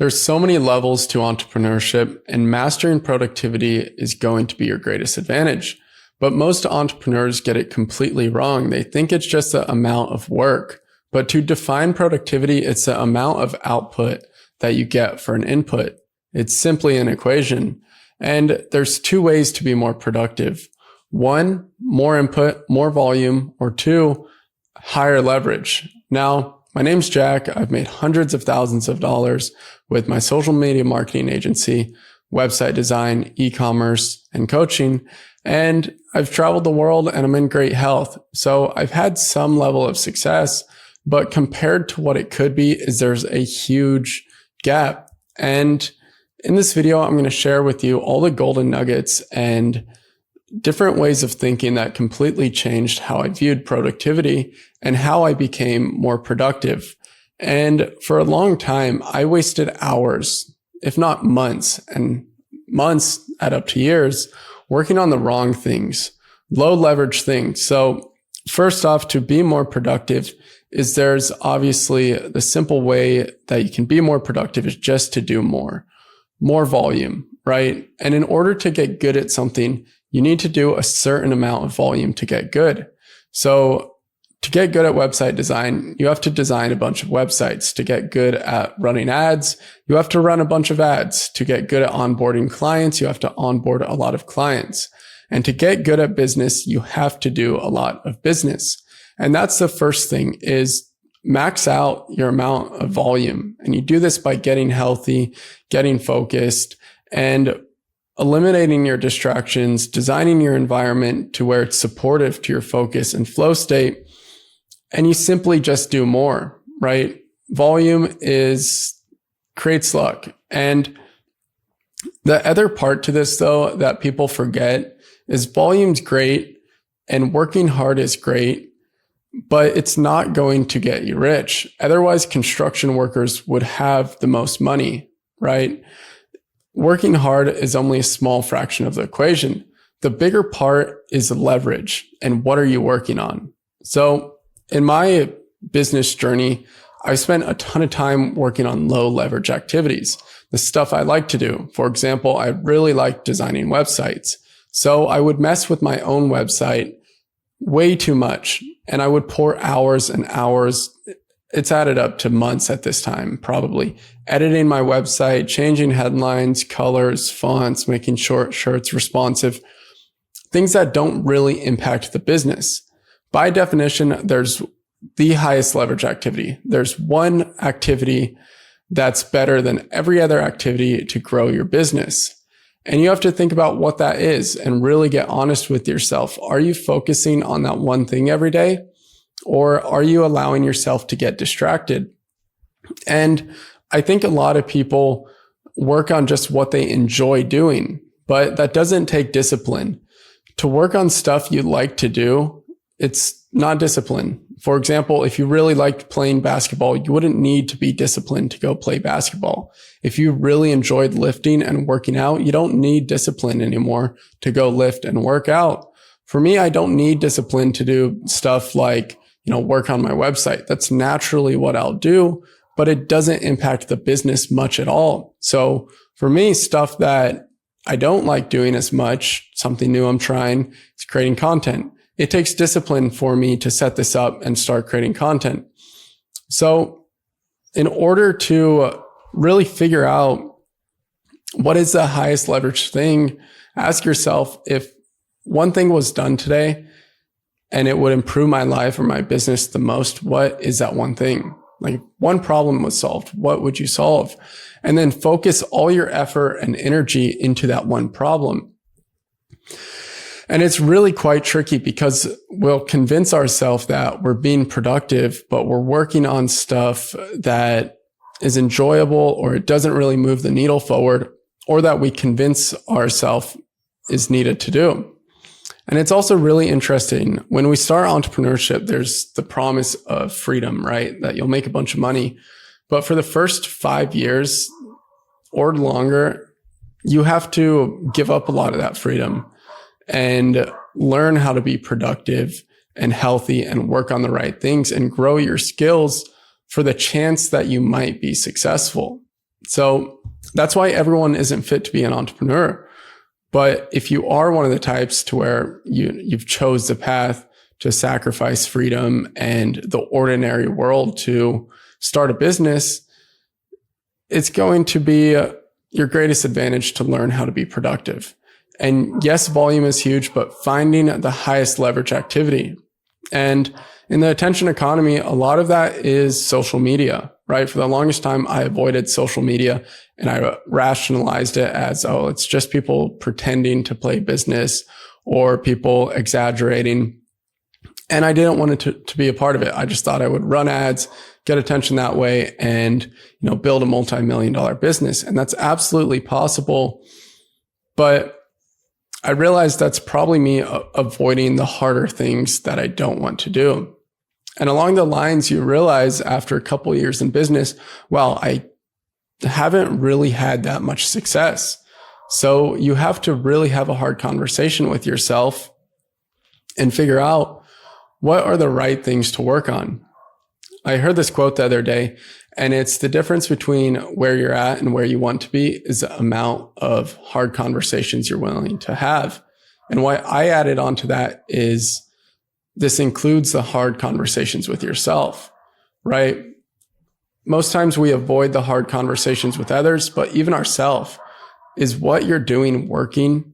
There's so many levels to entrepreneurship, and mastering productivity is going to be your greatest advantage. But most entrepreneurs get it completely wrong. They think it's just the amount of work. But to define productivity, it's the amount of output that you get for an input. It's simply an equation. And there's two ways to be more productive. One, more input, more volume, or two, higher leverage. Now, my name's Jack. I've made hundreds of thousands of dollars with my social media marketing agency, website design, e-commerce, and coaching. And I've traveled the world and I'm in great health. So I've had some level of success, but compared to what it could be, there's a huge gap. And in this video, I'm going to share with you all the golden nuggets and different ways of thinking that completely changed how I viewed productivity and how I became more productive. And for a long time, I wasted hours, if not months, and months add up to years, working on the wrong things, low leverage things. So first off, to be more productive is there's obviously the simple way that you can be more productive is just to do more volume, right? And in order to get good at something, you need to do a certain amount of volume to get good. So to get good at website design, you have to design a bunch of websites. To get good at running ads, you have to run a bunch of ads. To get good at onboarding clients, you have to onboard a lot of clients. And to get good at business, you have to do a lot of business. And that's the first thing is max out your amount of volume. And you do this by getting healthy, getting focused, and eliminating your distractions, designing your environment to where it's supportive to your focus and flow state. And you simply just do more, right? Volume creates luck. And the other part to this though, that people forget is volume's great and working hard is great, but it's not going to get you rich. Otherwise, construction workers would have the most money, right? Working hard is only a small fraction of the equation. The bigger part is leverage and what are you working on? So in my business journey, I spent a ton of time working on low leverage activities, the stuff I like to do. For example, I really like designing websites. So I would mess with my own website way too much and I would pour hours and hours. It's added up to months at this time, probably editing my website, changing headlines, colors, fonts, making shirts responsive, things that don't really impact the business. By definition, there's the highest leverage activity. There's one activity that's better than every other activity to grow your business. And you have to think about what that is and really get honest with yourself. Are you focusing on that one thing every day? Or are you allowing yourself to get distracted? And I think a lot of people work on just what they enjoy doing, but that doesn't take discipline. To work on stuff you like to do, it's not discipline. For example, if you really liked playing basketball, you wouldn't need to be disciplined to go play basketball. If you really enjoyed lifting and working out, you don't need discipline anymore to go lift and work out. For me, I don't need discipline to do stuff like work on my website. That's naturally what I'll do, but it doesn't impact the business much at all. So for me, stuff that I don't like doing as much, something new I'm trying, is creating content. It takes discipline for me to set this up and start creating content. So in order to really figure out what is the highest leverage thing, ask yourself if one thing was done today and it would improve my life or my business the most, what is that one thing? Like one problem was solved, what would you solve? And then focus all your effort and energy into that one problem. And it's really quite tricky because we'll convince ourselves that we're being productive, but we're working on stuff that is enjoyable or it doesn't really move the needle forward, or that we convince ourselves is needed to do. And it's also really interesting. When we start entrepreneurship, there's the promise of freedom, right? That you'll make a bunch of money. But for the first 5 years or longer, you have to give up a lot of that freedom and learn how to be productive and healthy and work on the right things and grow your skills for the chance that you might be successful. So that's why everyone isn't fit to be an entrepreneur. But if you are one of the types to where you've chose the path to sacrifice freedom and the ordinary world to start a business, it's going to be your greatest advantage to learn how to be productive. And yes, volume is huge, but finding the highest leverage activity. And in the attention economy, a lot of that is social media, right? For the longest time, I avoided social media and I rationalized it as, oh, it's just people pretending to play business or people exaggerating. And I didn't want it to be a part of it. I just thought I would run ads, get attention that way, and build a multi-million-dollar business. And that's absolutely possible. But I realized that's probably me avoiding the harder things that I don't want to do. And along the lines, you realize after a couple of years in business, well, I haven't really had that much success. So you have to really have a hard conversation with yourself and figure out what are the right things to work on. I heard this quote the other day, and it's the difference between where you're at and where you want to be is the amount of hard conversations you're willing to have. And what I added onto that is this includes the hard conversations with yourself, right? Most times we avoid the hard conversations with others, but even ourselves. Is what you're doing working?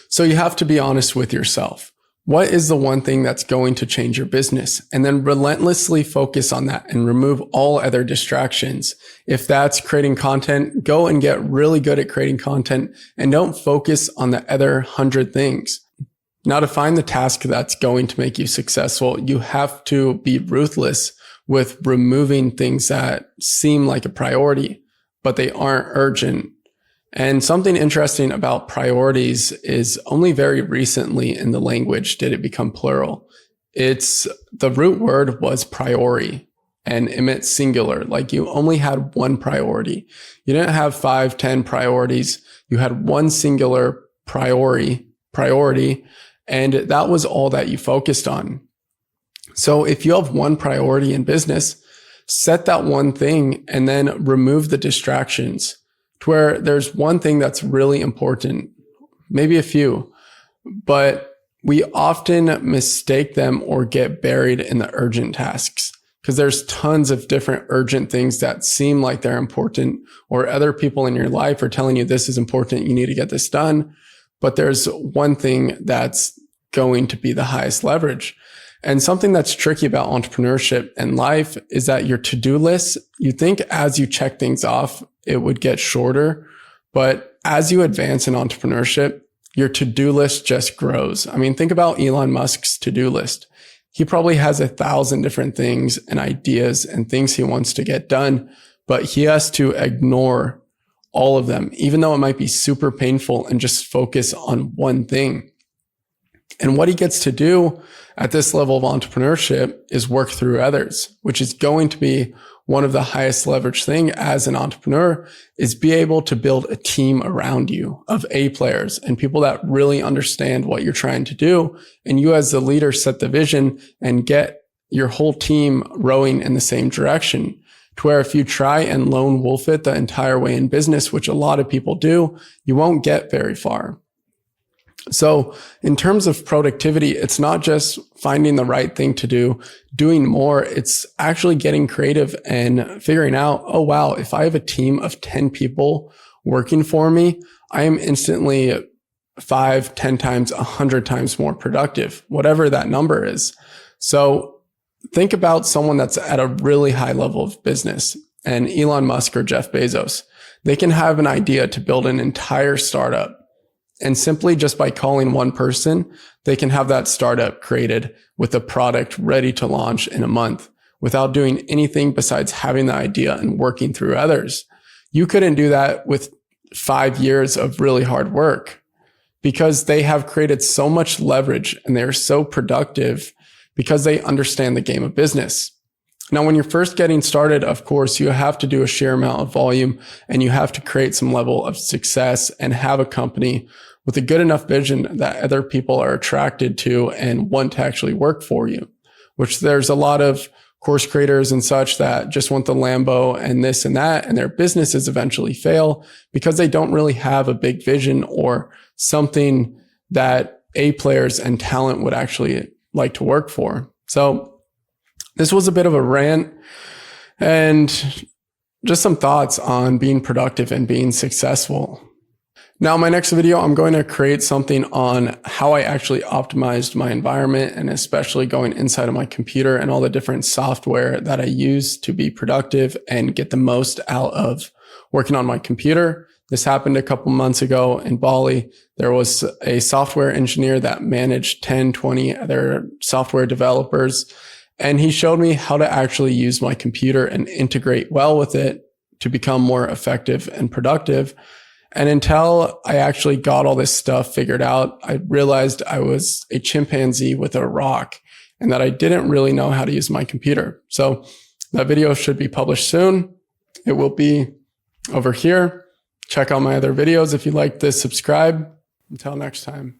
So you have to be honest with yourself. What is the one thing that's going to change your business? And then relentlessly focus on that and remove all other distractions. If that's creating content, go and get really good at creating content and don't focus on the other 100 things. Now, to find the task that's going to make you successful, you have to be ruthless with removing things that seem like a priority, but they aren't urgent. And something interesting about priorities is only very recently in the language did it become plural. It's the root word was priori and it meant singular. Like you only had one priority. You didn't have 5, 10 priorities. You had one singular priority, and that was all that you focused on. So if you have one priority in business, set that one thing and then remove the distractions. To where there's one thing that's really important, maybe a few, but we often mistake them or get buried in the urgent tasks because there's tons of different urgent things that seem like they're important, or other people in your life are telling you this is important, you need to get this done. But there's one thing that's going to be the highest leverage. And something that's tricky about entrepreneurship and life is that your to-do list, you think as you check things off, it would get shorter. But as you advance in entrepreneurship, your to-do list just grows. I mean, think about Elon Musk's to-do list. He probably has 1,000 different things and ideas and things he wants to get done, but he has to ignore all of them, even though it might be super painful, and just focus on one thing. And what he gets to do at this level of entrepreneurship is work through others, which is going to be one of the highest leverage thing as an entrepreneur, is be able to build a team around you of A players and people that really understand what you're trying to do. And you as the leader set the vision and get your whole team rowing in the same direction. To where if you try and lone wolf it the entire way in business, which a lot of people do, you won't get very far. So in terms of productivity, it's not just finding the right thing to do, doing more. It's actually getting creative and figuring out, oh, wow, if I have a team of 10 people working for me, I am instantly 5, 10 times, 100 times more productive, whatever that number is. So think about someone that's at a really high level of business, and Elon Musk or Jeff Bezos. They can have an idea to build an entire startup. And simply just by calling one person, they can have that startup created with a product ready to launch in a month without doing anything besides having the idea and working through others. You couldn't do that with 5 years of really hard work because they have created so much leverage and they're so productive because they understand the game of business. Now, when you're first getting started, of course, you have to do a sheer amount of volume and you have to create some level of success and have a company with a good enough vision that other people are attracted to and want to actually work for you, which there's a lot of course creators and such that just want the Lambo and this and that, and their businesses eventually fail because they don't really have a big vision or something that A players and talent would actually like to work for. So this was a bit of a rant and just some thoughts on being productive and being successful. Now, in my next video, I'm going to create something on how I actually optimized my environment, and especially going inside of my computer and all the different software that I use to be productive and get the most out of working on my computer. This happened a couple months ago in Bali. There was a software engineer that managed 10, 20 other software developers, and he showed me how to actually use my computer and integrate well with it to become more effective and productive. And until I actually got all this stuff figured out, I realized I was a chimpanzee with a rock and that I didn't really know how to use my computer. So that video should be published soon. It will be over here. Check out my other videos. If you like this, subscribe. Until next time.